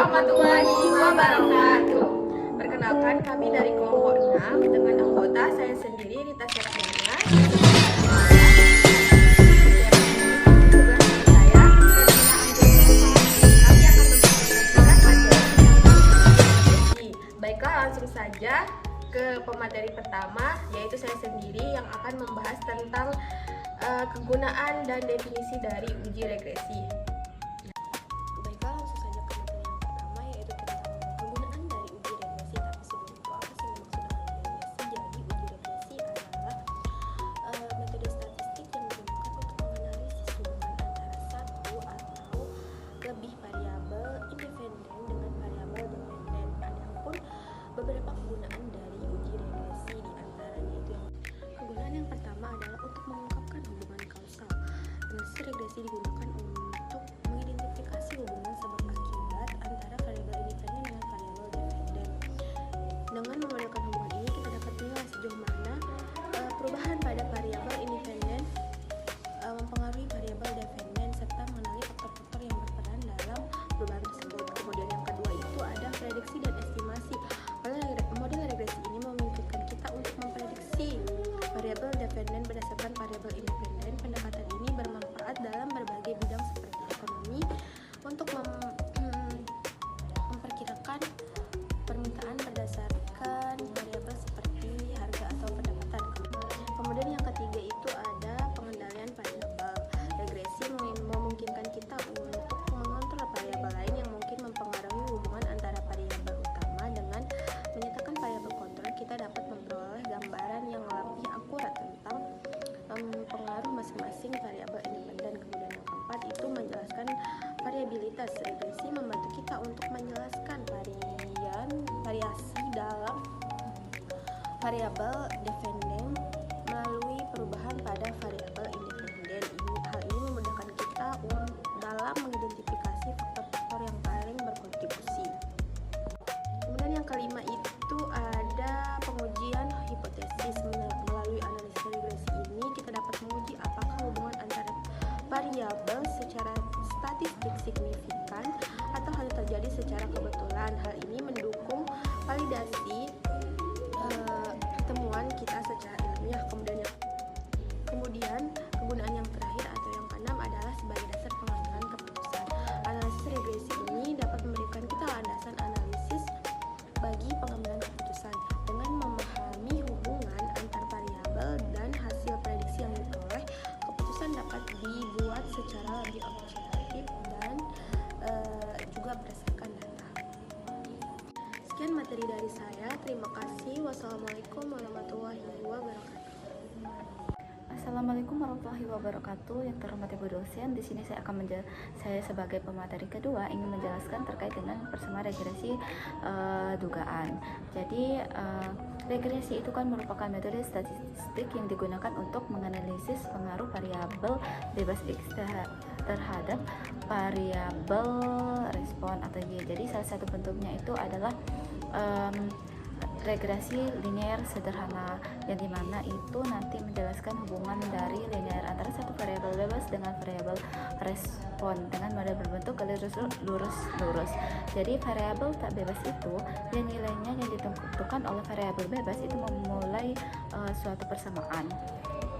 warahmatullahi wabarakatuh. Perkenalkan, kami dari kelompok 6 dengan anggota saya sendiri Rita Septiana. Baiklah, langsung saja ke pemateri pertama, yaitu saya sendiri yang akan membahas tentang kegunaan dan definisi dari uji regresi. Baiklah, langsung saja ke materi yang pertama, yaitu tentang kegunaan dari uji regresi. Tapi sebelum itu, apa sih yang dimaksud dengan regresi? Jadi, uji regresi adalah metode statistik yang digunakan untuk menganalisis hubungan antara satu atau lebih variabel independen dengan variabel dependen. Adapun beberapa kegunaan dari uji regresi diantaranya itu yang kegunaan yang pertama adalah untuk mengungkapkan hubungan kausal. Analisis regresi digunakan untuk mengidentifikasi hubungan sebab akibat antara variabel independen dengan variabel dependen. Dengan memodelkan hubungan ini, kita dapat menilai sejauh mana perubahan pada variabel independen mempengaruhi variabel dependen serta mengenali faktor-faktor yang berperan dalam perubahan tersebut. Kemudian yang kedua itu ada prediksi dan estimasi. Model regresi ini memungkinkan kita untuk memprediksi variabel dependen berdasarkan variabel independen. Pendekatan ini bermanfaat dalam berbagai bidang seperti ekonomi untuk memperkirakan permintaan berdasarkan variabel seperti harga atau pendapatan. Kemudian yang ketiga itu ada pengendalian variabel. Regresi memungkinkan kita untuk mengontrol variabel lain yang mungkin mempengaruhi hubungan antara variabel utama. Dengan menyatakan variabel kontrol, kita dapat memperoleh gambaran yang lebih akurat tentang pengaruh masing-masing variabel independen. Kemudian yang keempat itu menjelaskan variabilitas. Regresi membantu kita untuk menjelaskan variasi dalam variabel dependen melalui perubahan pada variabel independen. Hal ini memudahkan kita dalam mengidentifikasi faktor-faktor yang paling berkontribusi. Kemudian yang kelima itu ada pengujian hipotesis. Melalui analisis regresi ini kita dapat menguji apakah hubungan antara variabel secara statistik signifikan atau hanya terjadi secara kebetulan. Hal ini mendukung validasi temuan kita secara ilmiah. Kemudian kegunaan yang terakhir atau yang keenam adalah sebagai dasar pengambilan keputusan. Analisis regresi ini dapat memberikan kita landasan analisis bagi pengambilan keputusan. Dengan memahami hubungan antar variabel dan hasil prediksi yang diperoleh, keputusan dapat dibuat secara lebih objektif dan juga berdasarkan data. Sekian materi dari saya. Terima kasih. Wassalamualaikum warahmatullahi wabarakatuh. Assalamualaikum warahmatullahi wabarakatuh. Yang terhormat Ibu dosen, di sini saya sebagai pemateri kedua ingin menjelaskan terkait dengan persamaan regresi dugaan. Jadi regresi itu kan merupakan metode statistik yang digunakan untuk menganalisis pengaruh variabel bebas X terhadap variabel respon atau Y. Jadi salah satu bentuknya itu adalah regresi linear sederhana, yang dimana itu nanti menjelaskan hubungan dari linear antara satu variabel bebas dengan variabel respon dengan model berbentuk lurus. Jadi variabel tak bebas itu yang nilainya yang ditentukan oleh variabel bebas itu suatu persamaan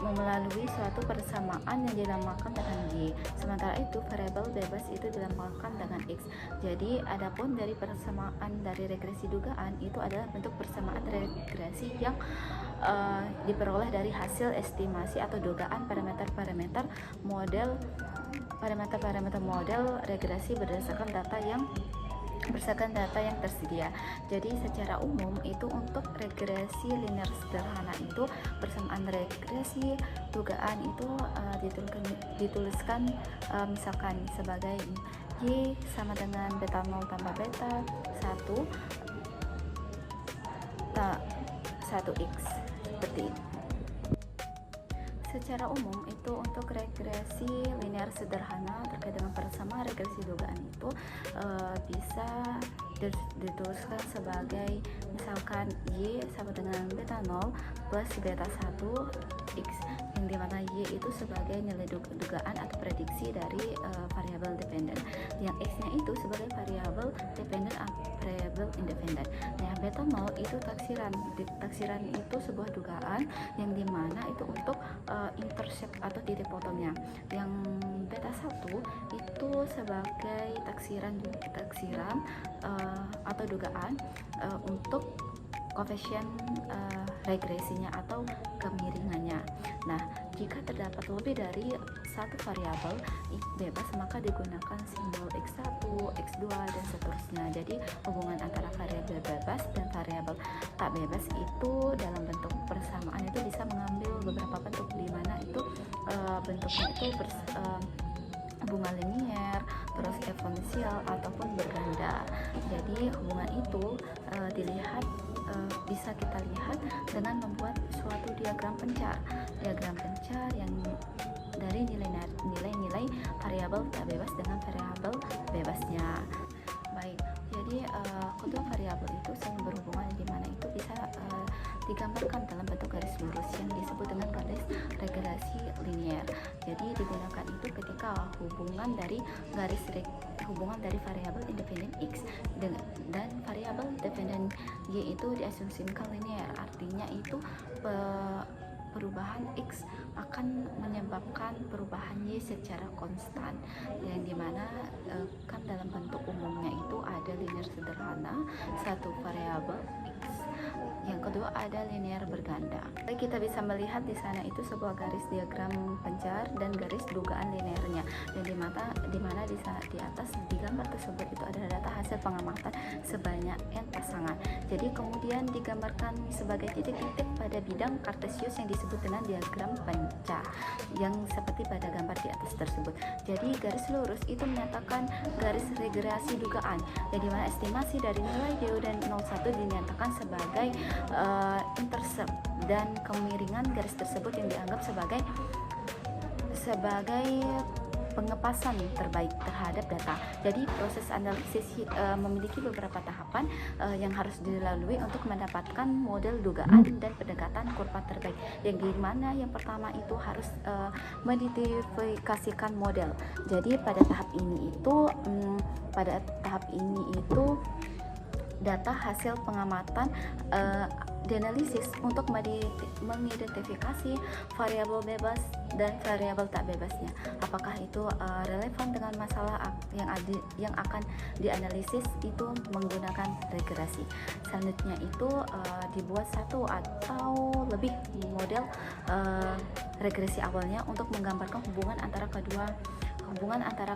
melalui suatu persamaan yang dinamakan dengan Y. Sementara itu variabel bebas itu dinamakan dengan X. Jadi adapun dari persamaan dari regresi dugaan itu adalah bentuk persamaan regresi yang diperoleh dari hasil estimasi atau dugaan parameter-parameter model regresi berdasarkan data yang tersedia. Jadi secara umum itu untuk regresi linear sederhana itu persamaan regresi dugaan itu dituliskan misalkan sebagai Y sama dengan beta 0 tambah beta 1 X seperti itu. Secara umum itu untuk regresi linear sederhana terkait dengan persamaan regresi dugaan itu bisa dituliskan sebagai misalkan Y sama dengan beta 0 plus beta 1 X, yang dimana Y itu sebagai nilai dugaan atau prediksi dari variabel dependen, yang X nya itu sebagai variabel dependen variabel independen. Nah, beta 0 itu taksiran itu sebuah dugaan yang dimana itu untuk intercept atau titik potongnya. Yang beta 1 itu sebagai taksiran atau dugaan untuk koefisien regresinya atau kemiringannya. Nah, jika terdapat lebih dari satu variabel bebas, maka digunakan simbol X1, X2, dan seterusnya. Jadi hubungan antara variabel bebas dan variabel tak bebas itu dalam bentuk persamaan itu bisa mengambil beberapa bentuk, di mana itu bentuknya itu hubungan linier, terus eksponensial ataupun berganda. Jadi hubungan itu bisa kita lihat dengan membuat suatu diagram pencar yang dari nilai-nilai variabel tak bebas dengan variabel bebasnya. Baik, jadi kedua variabel itu saling berhubungan, di mana itu bisa digambarkan dalam bentuk garis lurus yang disebut dengan garis regresi linier. Jadi digunakan itu ketika hubungan dari variabel independen X dan variabel dependen Y itu diasumsikan linier. Artinya itu perubahan X akan menyebabkan perubahan Y secara konstan, yang dimana kan dalam bentuk umumnya itu ada linear sederhana, satu variabel X, yang kedua ada linear berganda. Jadi kita bisa melihat di sana itu sebuah garis diagram pencar dan garis dugaan linearnya, dan di mana di atas di gambar tersebut itu ada data hasil pengamatan sebanyak n pasangan. Jadi kemudian digambarkan sebagai titik-titik pada bidang kartesius yang disebut dengan diagram pencar, yang seperti pada gambar di atas tersebut. Jadi garis lurus itu menyatakan garis regresi dugaan, jadi mana estimasi dari nilai DO dan 01 dinyatakan sebagai intercept, dan kemiringan garis tersebut yang dianggap sebagai pengepasan terbaik terhadap data. Jadi proses analisis memiliki beberapa tahapan yang harus dilalui untuk mendapatkan model dugaan dan pendekatan kurva terbaik. Yang dimana yang pertama itu harus mengidentifikasikan model. Jadi pada tahap ini itu data hasil pengamatan dianalisis untuk mengidentifikasi variabel bebas dan variabel tak bebasnya. Apakah itu relevan dengan masalah yang akan dianalisis itu menggunakan regresi. Selanjutnya itu dibuat satu atau lebih model regresi awalnya untuk menggambarkan hubungan antara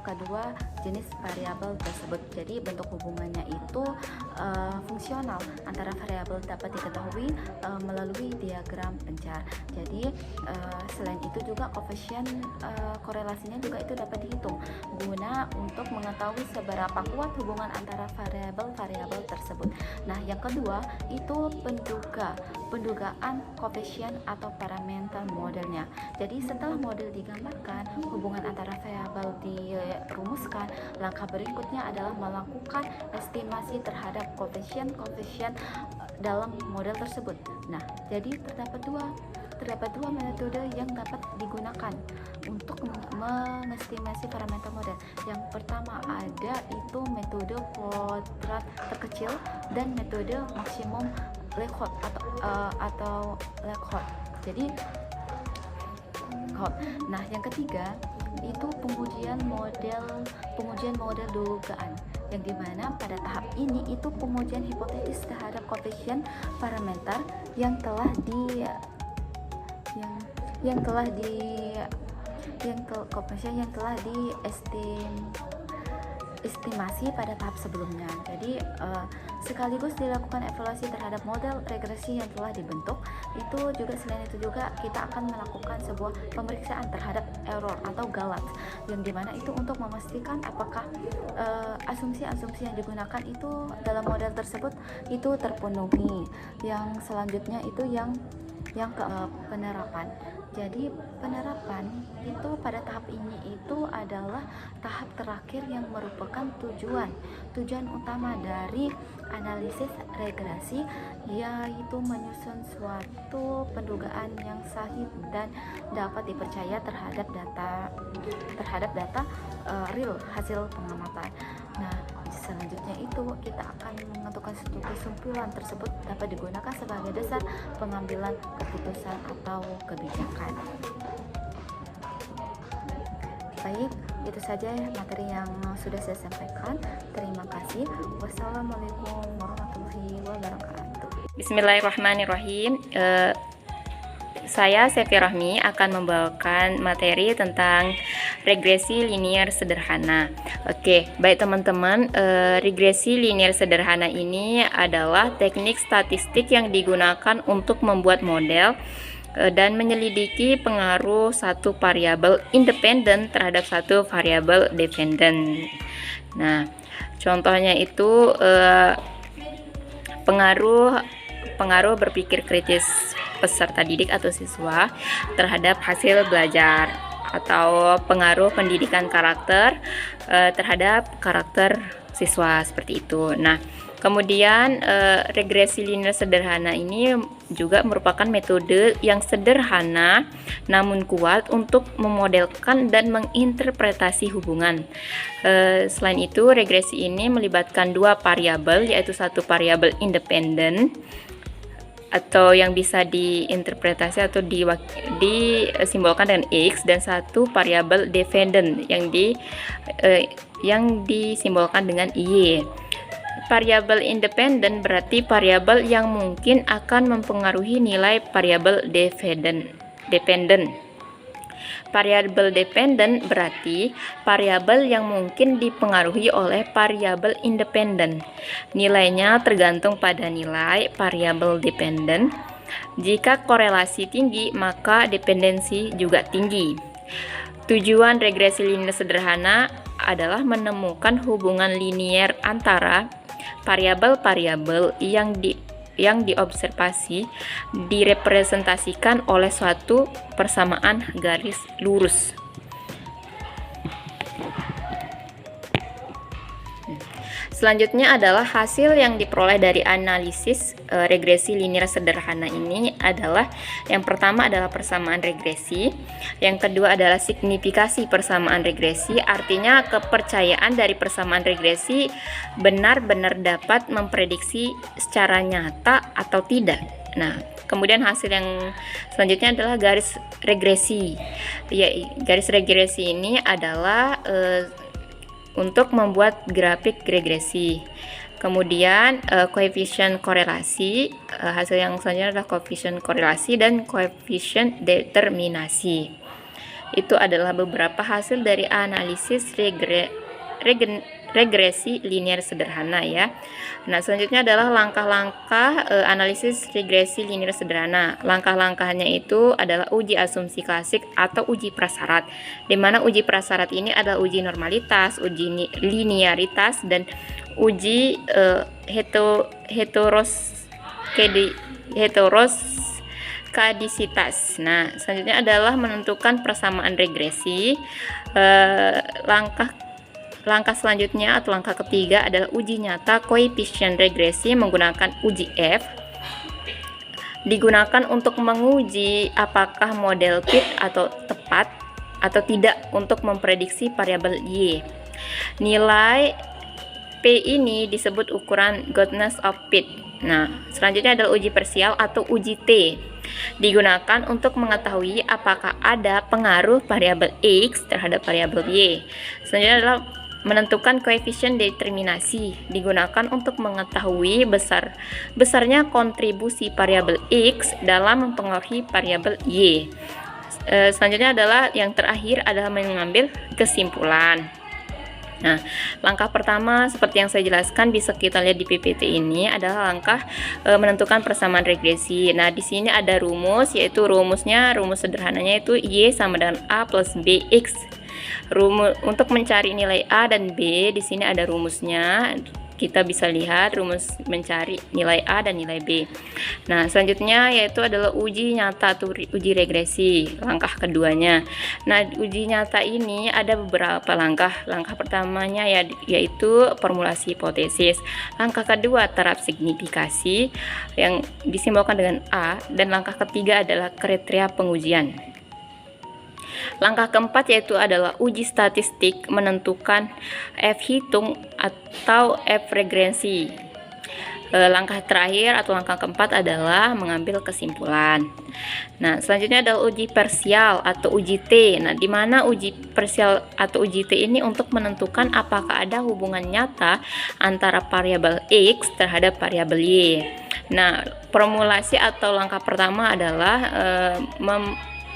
kedua jenis variabel tersebut. Jadi bentuk hubungannya itu fungsional antara variabel dapat diketahui melalui diagram pencar. Jadi selain itu juga koefisien korelasinya juga itu dapat dihitung guna untuk mengetahui seberapa kuat hubungan antara variabel tersebut. Nah, yang kedua itu pendugaan koefisien atau parameter modelnya. Jadi setelah model digambarkan, hubungan antara variabel dirumuskan, langkah berikutnya adalah melakukan estimasi terhadap koefisien dalam model tersebut. Nah, jadi terdapat dua metode yang dapat digunakan untuk mengestimasi parameter model. Yang pertama ada itu metode kuadrat terkecil dan metode maksimum Legend atau Legend. Jadi nah, yang ketiga itu pengujian model dugaan, yang dimana pada tahap ini itu pengujian hipotesis terhadap koefisien parameter yang telah estimasi pada tahap sebelumnya. Jadi sekaligus dilakukan evaluasi terhadap model regresi yang telah dibentuk. Selain itu juga kita akan melakukan sebuah pemeriksaan terhadap error atau galat, yang dimana itu untuk memastikan apakah asumsi-asumsi yang digunakan itu dalam model tersebut itu terpenuhi. Yang selanjutnya itu yang Yang ke penerapan. Jadi penerapan itu pada tahap ini itu adalah tahap terakhir yang merupakan tujuan utama dari analisis regresi, yaitu menyusun suatu pendugaan yang sahih dan dapat dipercaya terhadap data real hasil pengamatan. Nah, selanjutnya itu kita akan menentukan suatu kesimpulan tersebut dapat digunakan sebagai dasar pengambilan keputusan atau kebijakan. Baik, itu saja materi yang sudah saya sampaikan. Terima kasih. Wassalamualaikum warahmatullahi wabarakatuh. Bismillahirrahmanirrahim. Saya Sefi Rahmi akan membawakan materi tentang regresi linier sederhana. Oke, baik teman-teman, regresi linier sederhana ini adalah teknik statistik yang digunakan untuk membuat model dan menyelidiki pengaruh satu variabel independen terhadap satu variabel dependen. Nah, contohnya itu pengaruh berpikir kritis peserta didik atau siswa terhadap hasil belajar, atau pengaruh pendidikan karakter terhadap karakter siswa, seperti itu. Nah, kemudian regresi linier sederhana ini juga merupakan metode yang sederhana namun kuat untuk memodelkan dan menginterpretasi hubungan. Selain itu, regresi ini melibatkan dua variabel, yaitu satu variabel independen atau yang bisa diinterpretasi atau disimbolkan dengan X, dan satu variabel dependent yang disimbolkan dengan Y. Variabel independen berarti variabel yang mungkin akan mempengaruhi nilai variabel dependent. Variabel dependen berarti variabel yang mungkin dipengaruhi oleh variabel independen. Nilainya tergantung pada nilai variabel dependen. Jika korelasi tinggi, maka dependensi juga tinggi. Tujuan regresi linier sederhana adalah menemukan hubungan linier antara variabel-variabel yang diobservasi direpresentasikan oleh suatu persamaan garis lurus. Selanjutnya adalah hasil yang diperoleh dari analisis regresi linier sederhana ini adalah, yang pertama adalah persamaan regresi, yang kedua adalah signifikasi persamaan regresi, artinya kepercayaan dari persamaan regresi benar-benar dapat memprediksi secara nyata atau tidak. Nah, kemudian hasil yang selanjutnya adalah garis regresi. Ya, garis regresi ini adalah untuk membuat grafik regresi. Kemudian koefisien korelasi, hasil yang selanjutnya adalah koefisien korelasi dan koefisien determinasi. Itu adalah beberapa hasil dari analisis regresi linier sederhana ya. Nah, selanjutnya adalah langkah-langkah analisis regresi linier sederhana. Langkah-langkahnya itu adalah uji asumsi klasik atau uji prasyarat, di mana uji prasyarat ini adalah uji normalitas, uji linearitas, dan uji heteroskadisitas. Nah, selanjutnya adalah menentukan persamaan regresi. Langkah selanjutnya atau langkah ketiga adalah uji nyata koefisien regresi menggunakan uji F. Digunakan untuk menguji apakah model fit atau tepat atau tidak untuk memprediksi variabel Y. Nilai P ini disebut ukuran goodness of fit. Nah, selanjutnya adalah uji parsial atau uji T. Digunakan untuk mengetahui apakah ada pengaruh variabel X terhadap variabel Y. Selanjutnya adalah menentukan koefisien determinasi, digunakan untuk mengetahui besarnya kontribusi variabel X dalam mempengaruhi variabel Y. Selanjutnya adalah yang terakhir adalah mengambil kesimpulan. Nah, langkah pertama seperti yang saya jelaskan bisa kita lihat di PPT ini adalah langkah menentukan persamaan regresi. Nah, di sini ada rumus, yaitu rumus sederhananya itu Y sama dengan A plus BX. Untuk mencari nilai A dan B, di sini ada rumusnya. kita bisa lihat rumus mencari nilai A dan nilai B. Nah, selanjutnya yaitu adalah uji nyata atau uji regresi, langkah keduanya. Nah, uji nyata ini ada beberapa langkah. Langkah pertamanya yaitu formulasi hipotesis. Langkah kedua taraf signifikasi yang disimbolkan dengan A, dan langkah ketiga adalah kriteria pengujian. Langkah keempat yaitu adalah uji statistik menentukan F hitung atau F regresi. Langkah terakhir atau langkah keempat adalah mengambil kesimpulan. Nah, selanjutnya adalah uji parsial atau uji T. Nah, di mana uji parsial atau uji T ini untuk menentukan apakah ada hubungan nyata antara variabel X terhadap variabel Y. Nah, formulasi atau langkah pertama adalah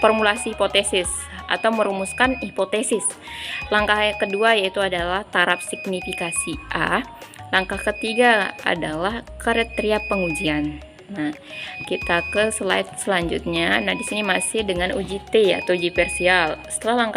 formulasi hipotesis atau merumuskan hipotesis. Langkah yang kedua yaitu adalah taraf signifikasi A. Langkah ketiga adalah kriteria pengujian. Nah, kita ke slide selanjutnya. Nah, di sini masih dengan uji T atau uji parsial. Setelah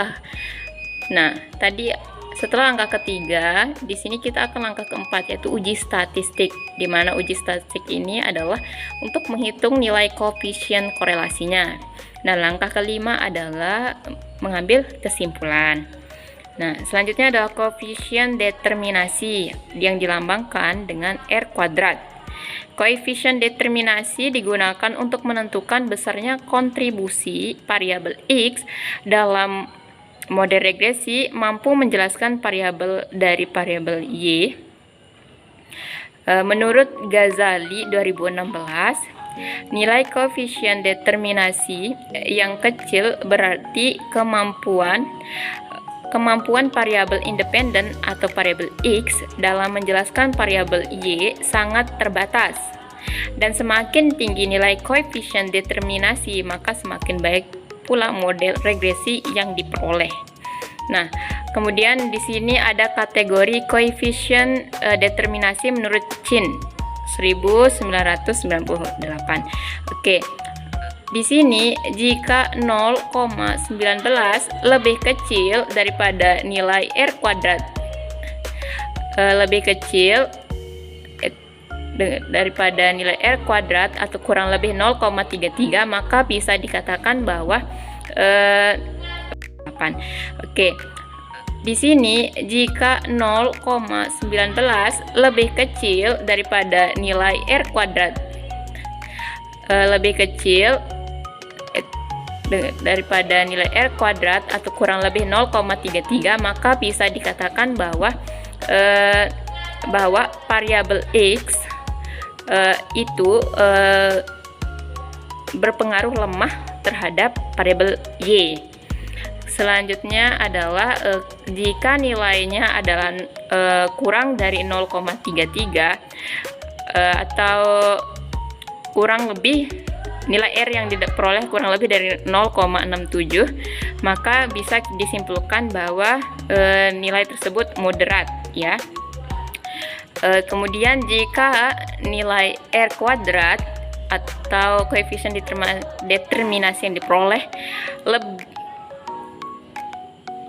langkah ketiga, di sini kita akan langkah keempat yaitu uji statistik, di mana uji statistik ini adalah untuk menghitung nilai koefisien korelasinya. Nah, langkah kelima adalah mengambil kesimpulan. Nah, selanjutnya adalah koefisien determinasi yang dilambangkan dengan R kuadrat. Koefisien determinasi digunakan untuk menentukan besarnya kontribusi variabel X dalam model regresi mampu menjelaskan variabel dari variabel Y. Menurut Ghazali 2016, nilai koefisien determinasi yang kecil berarti kemampuan variabel independen atau variabel X dalam menjelaskan variabel Y sangat terbatas. Dan semakin tinggi nilai koefisien determinasi, maka semakin baik pula model regresi yang diperoleh. Nah, kemudian di sini ada kategori koefisien determinasi menurut Chin 1998. Oke. Di sini jika 0,19 lebih kecil daripada nilai R kuadrat daripada nilai R kuadrat atau kurang lebih 0,33, maka bisa dikatakan bahwa Oke. Di sini jika 0,19 lebih kecil daripada nilai R kuadrat daripada nilai R kuadrat atau kurang lebih 0,33, maka bisa dikatakan bahwa variabel X itu berpengaruh lemah terhadap variabel Y. Selanjutnya adalah jika nilainya adalah kurang dari 0,33 atau kurang lebih nilai R yang diperoleh kurang lebih dari 0,67, maka bisa disimpulkan bahwa nilai tersebut moderat, ya. Kemudian jika nilai R kuadrat atau koefisien determinasi yang diperoleh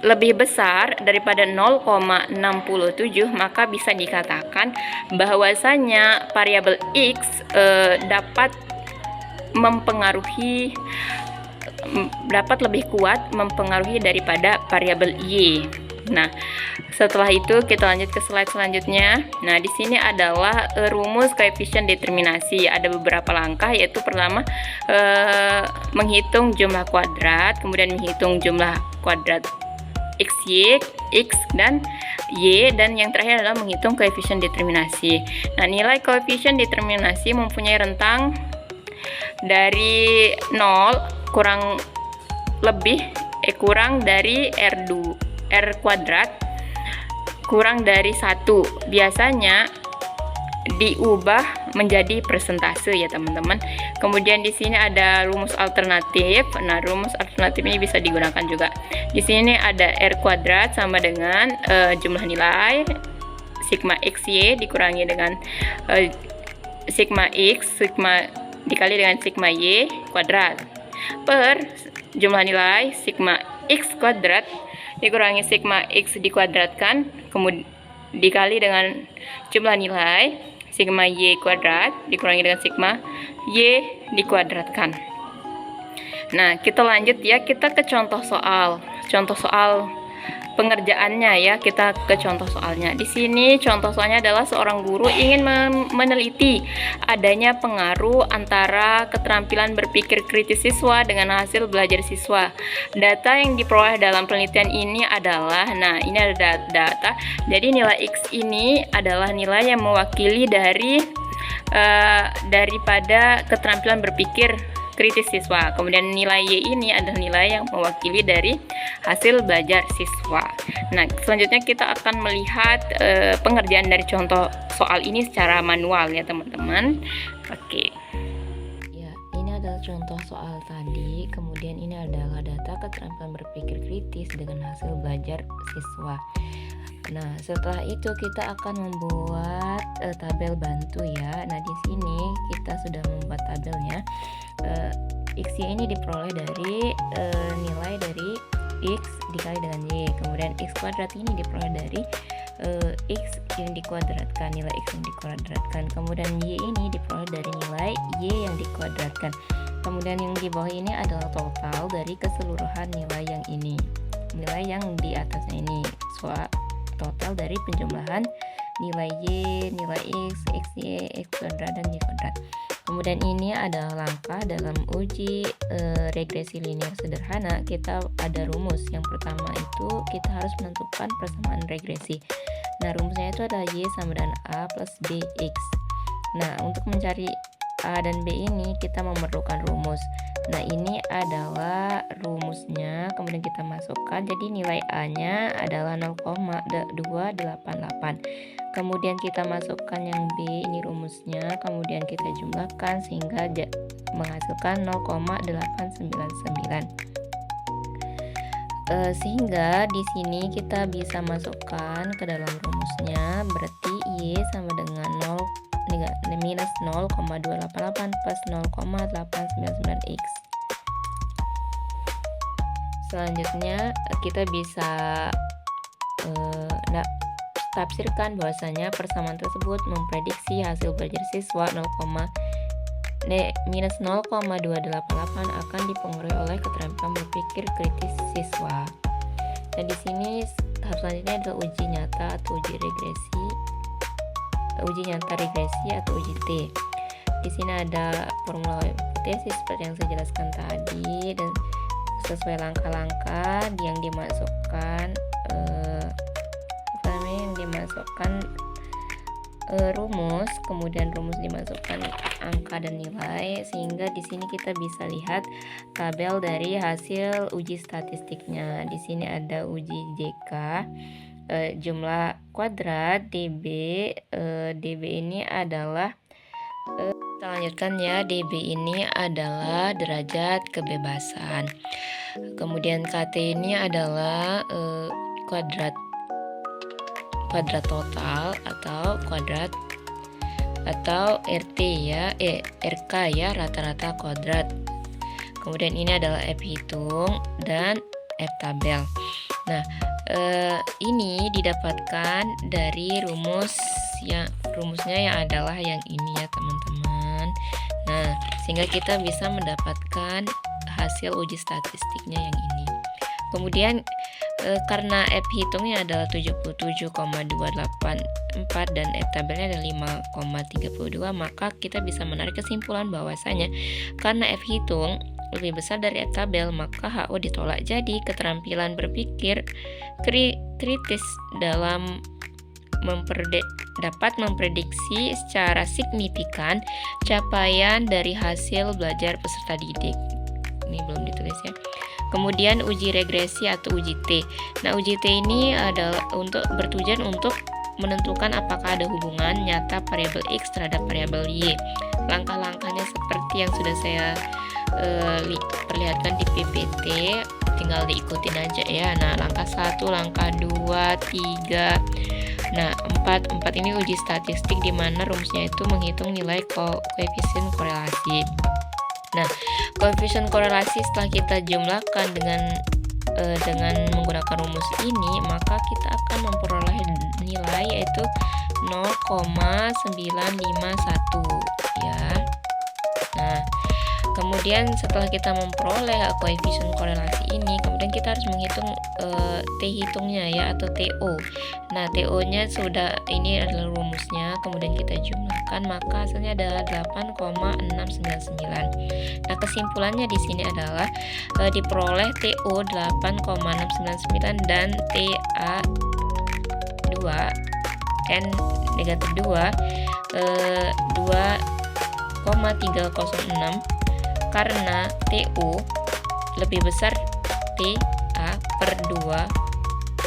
lebih besar daripada 0,67, maka bisa dikatakan bahwasanya variabel X dapat lebih kuat mempengaruhi daripada variabel Y. Nah, setelah itu kita lanjut ke slide selanjutnya. Nah, di sini adalah rumus koefisien determinasi. Ada beberapa langkah, yaitu pertama menghitung jumlah kuadrat, kemudian menghitung jumlah kuadrat XY, X dan Y, dan yang terakhir adalah menghitung koefisien determinasi. Nah, nilai koefisien determinasi mempunyai rentang dari 0 kurang dari R kuadrat kurang dari 1. Biasanya diubah menjadi persentase, ya teman-teman. Kemudian di sini ada rumus alternatif. Nah, rumus alternatif ini bisa digunakan juga. Di sini ada R kuadrat sama dengan jumlah nilai sigma XY dikurangi dengan sigma X dikali dengan sigma Y kuadrat per jumlah nilai sigma X kuadrat dikurangi sigma X dikuadratkan, kemudian dikali dengan jumlah nilai sigma Y kuadrat dikurangi dengan sigma Y dikuadratkan. Nah, kita lanjut ya, kita ke contoh soal pengerjaannya ya. Kita ke contoh soalnya. Di sini contoh soalnya adalah seorang guru ingin meneliti adanya pengaruh antara keterampilan berpikir kritis siswa dengan hasil belajar siswa. Data yang diperoleh dalam penelitian ini adalah, nah ini ada data. Jadi nilai X ini adalah nilai yang mewakili daripada keterampilan berpikir kritis siswa. Kemudian nilai Y ini adalah nilai yang mewakili dari hasil belajar siswa. Nah, selanjutnya kita akan melihat pengerjaan dari contoh soal ini secara manual ya teman-teman. Oke. Ya, ini adalah contoh soal tadi. Kemudian ini adalah data keterampilan berpikir kritis dengan hasil belajar siswa. Nah, setelah itu kita akan membuat tabel bantu ya. Nah, di sini kita sudah membuat tabelnya. X-Y ini diperoleh dari nilai dari X dikali dengan Y. Kemudian X kuadrat ini diperoleh dari X yang dikuadratkan, nilai X yang dikuadratkan. Kemudian Y ini diperoleh dari nilai Y yang dikuadratkan. Kemudian yang di bawah ini adalah total dari keseluruhan nilai yang ini. Nilai yang di atasnya ini total dari penjumlahan nilai Y, nilai X, XY, X kuadrat, dan Y kuadrat. Kemudian ini adalah langkah dalam uji regresi linear sederhana. Kita ada rumus. Yang pertama itu kita harus menentukan persamaan regresi. Nah, rumusnya itu adalah Y sama dengan A plus BX. Nah, untuk mencari A dan B ini kita memerlukan rumus. Nah, ini adalah rumusnya. Kemudian kita masukkan. Jadi nilai A-nya adalah 0,288. Kemudian kita masukkan yang B, ini rumusnya. Kemudian kita jumlahkan sehingga menghasilkan 0,899. Sehingga di sini kita bisa masukkan ke dalam rumusnya. Berarti Y sama dengan minus 0,288 plus 0,899x. Selanjutnya kita bisa tafsirkan bahwasanya persamaan tersebut memprediksi hasil belajar siswa minus 0,288 akan dipengaruhi oleh keterampilan berpikir kritis siswa. Nah, di sini tahap selanjutnya adalah uji nyata atau uji nyata regresi atau uji T. Di sini ada formula hipotesis seperti yang saya jelaskan tadi, dan sesuai langkah-langkah yang dimasukkan rumus, kemudian rumus dimasukkan angka dan nilai, sehingga di sini kita bisa lihat tabel dari hasil uji statistiknya. Di sini ada uji JK, jumlah kuadrat, DB. DB ini adalah kita lanjutkan ya, DB ini adalah derajat kebebasan. Kemudian KT ini adalah kuadrat total atau kuadrat atau RT ya, RK ya, rata-rata kuadrat. Kemudian ini adalah F hitung dan F tabel. Nah, ini didapatkan dari rumusnya yang adalah yang ini ya teman-teman. Nah, sehingga kita bisa mendapatkan hasil uji statistiknya yang ini. Kemudian karena F hitungnya adalah 77,284 dan F tabelnya adalah 5,32, maka kita bisa menarik kesimpulan bahwasanya karena F hitung lebih besar dari F tabel, maka HO ditolak. Jadi keterampilan berpikir kritis dalam dapat memprediksi secara signifikan capaian dari hasil belajar peserta didik. Ini belum ditulis ya. Kemudian uji regresi atau uji T. Nah, uji T ini adalah bertujuan untuk menentukan apakah ada hubungan nyata variabel X terhadap variabel Y. Langkah-langkahnya seperti yang sudah saya perlihatkan di PPT, tinggal diikutin aja ya. Nah, langkah 1, langkah 2, 3. Nah, 4 ini uji statistik di mana rumusnya itu menghitung nilai koefisien korelasi. Nah, koefisien korelasi setelah kita jumlahkan dengan menggunakan rumus ini, maka kita akan memperoleh nilai yaitu 0,951 ya. Nah, kemudian setelah kita memperoleh koefisien korelasi ini, kemudian kita harus menghitung T-hitungnya ya, atau TO. Nah, TO-nya sudah, ini adalah rumusnya, kemudian kita jumlahkan, maka hasilnya adalah 8,699. Nah, kesimpulannya di sini adalah diperoleh TO 8,699 dan TA 2 N negatif 2 2,306 karena TO lebih besar TA per 2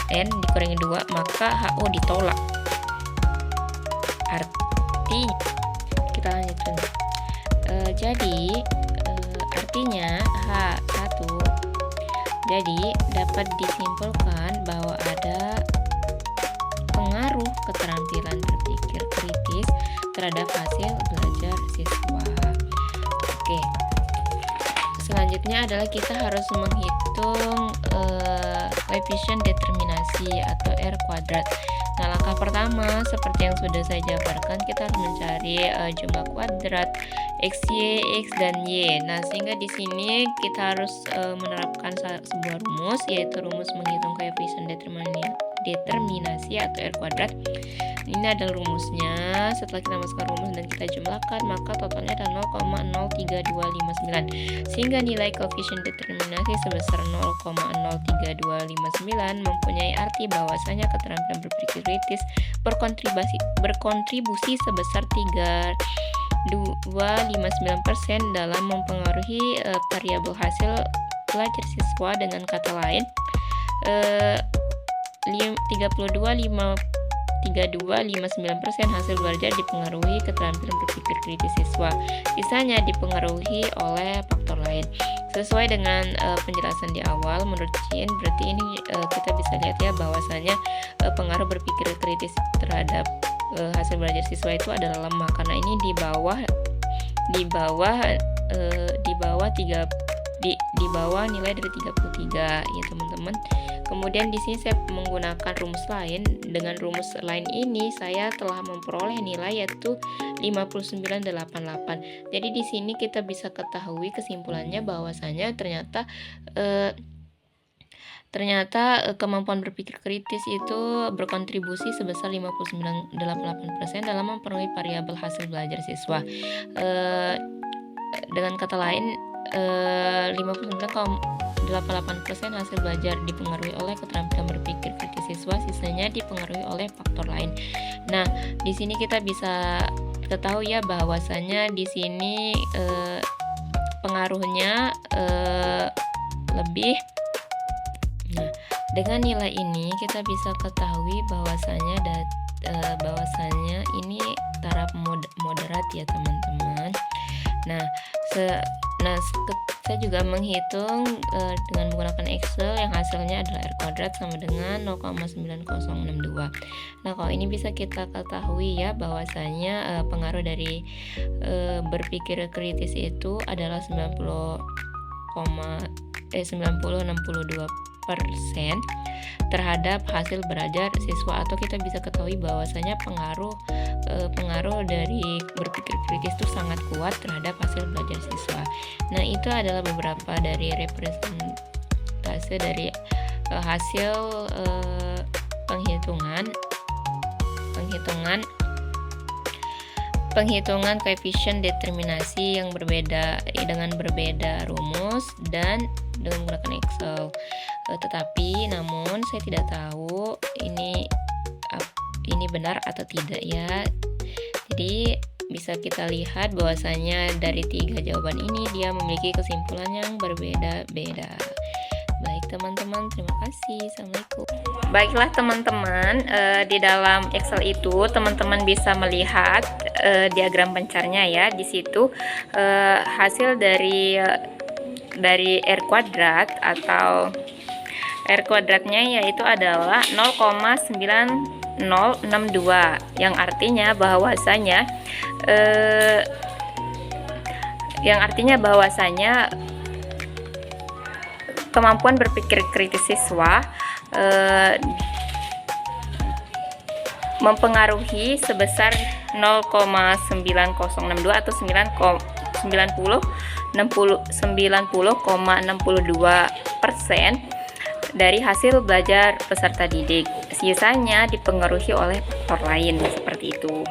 N dikurangi 2, maka HO ditolak. Artinya kita lanjutkan. Artinya H1, jadi dapat disimpulkan bahwa ada pengaruh keterampilan berpikir kritis terhadap hasil belajar siswa. Oke, selanjutnya adalah kita harus menghitung koefisien determinasi atau R kuadrat. Nah, langkah pertama seperti yang sudah saya jabarkan, kita harus mencari jumlah kuadrat X, Y, X, dan Y. Nah, sehingga di sini kita harus menerapkan sebuah rumus, yaitu rumus menghitung koefisien determinasi atau R kuadrat. Ini adalah rumusnya. Setelah kita masukkan rumus dan kita jumlahkan, maka totalnya adalah 0,03259. Sehingga nilai koefisien determinasi sebesar 0,03259 mempunyai arti bahwasanya keterampilan berpikir kritis berkontribusi sebesar 3,259% dalam mempengaruhi variabel hasil belajar siswa. Dengan kata lain, 32,59% hasil belajar dipengaruhi keterampilan berpikir kritis siswa. Sisanya dipengaruhi oleh faktor lain. Sesuai dengan penjelasan di awal, menurut Chin, berarti ini kita bisa lihat ya bahwasanya pengaruh berpikir kritis terhadap hasil belajar siswa itu adalah lemah, karena ini di bawah nilai dari 33 ya teman-teman. Kemudian di sini saya menggunakan rumus lain. Dengan rumus lain ini saya telah memperoleh nilai yaitu 59,88. Jadi di sini kita bisa ketahui kesimpulannya bahwasanya ternyata kemampuan berpikir kritis itu berkontribusi sebesar 59,88% dalam mempengaruhi variabel hasil belajar siswa. Dengan kata lain, 59,88% hasil belajar dipengaruhi oleh keterampilan berpikir kritis siswa, sisanya dipengaruhi oleh faktor lain. Nah, di sini kita bisa ketahui ya bahwasanya di sini pengaruhnya lebih. Nah, dengan nilai ini kita bisa ketahui bahwasanya ini taraf moderat ya teman-teman. Nah, saya juga menghitung dengan menggunakan Excel yang hasilnya adalah R kuadrat sama dengan 0,9062. Nah, kalau ini bisa kita ketahui ya bahwasanya pengaruh dari berpikir kritis itu adalah 90,62% terhadap hasil belajar siswa, atau kita bisa ketahui bahwasanya pengaruh dari berpikir kritis itu sangat kuat terhadap hasil belajar siswa. Nah, itu adalah beberapa dari representase dari hasil penghitungan koefisien determinasi yang berbeda dengan berbeda rumus dan dengan menggunakan Excel. Tetapi namun saya tidak tahu ini benar atau tidak ya. Jadi bisa kita lihat bahwasanya dari 3 jawaban ini dia memiliki kesimpulan yang berbeda-beda. Baik teman-teman, terima kasih. Assalamualaikum. Baiklah teman-teman, di dalam Excel itu teman-teman bisa melihat diagram pencarnya ya. Di situ hasil dari R kuadrat atau R kuadratnya yaitu adalah 0,9062, yang artinya bahwasanya kemampuan berpikir kritis siswa mempengaruhi sebesar 0,9062 atau 90,62% dari hasil belajar peserta didik. Sisanya dipengaruhi oleh faktor lain seperti itu.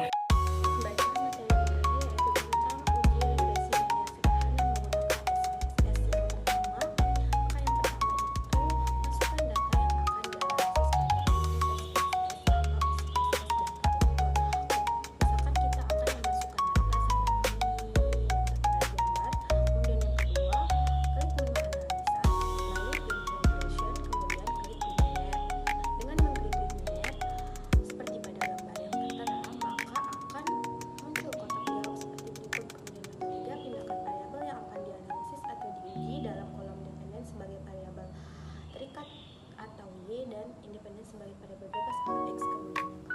Dan independen sebagai variabel bebas X kemudian yang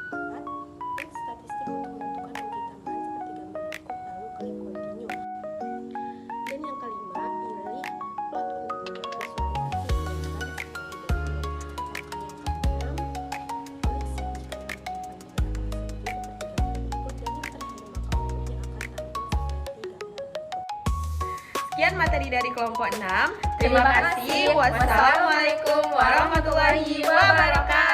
keempat, X statistik untuk menentukan uji tambahan seperti gambar berikut lalu klik continue. Dan yang kelima, pilih plot untuk membuat visualisasi gambar seperti berikut. Maka yang keenam, klik save jika ingin menyimpan data seperti gambar berikut. Dan yang terakhir, maka outputnya akan tampil seperti gambar berikut. Sekian materi dari kelompok 6. Terima kasih. Wassalamualaikum warahmatullahi wabarakatuh.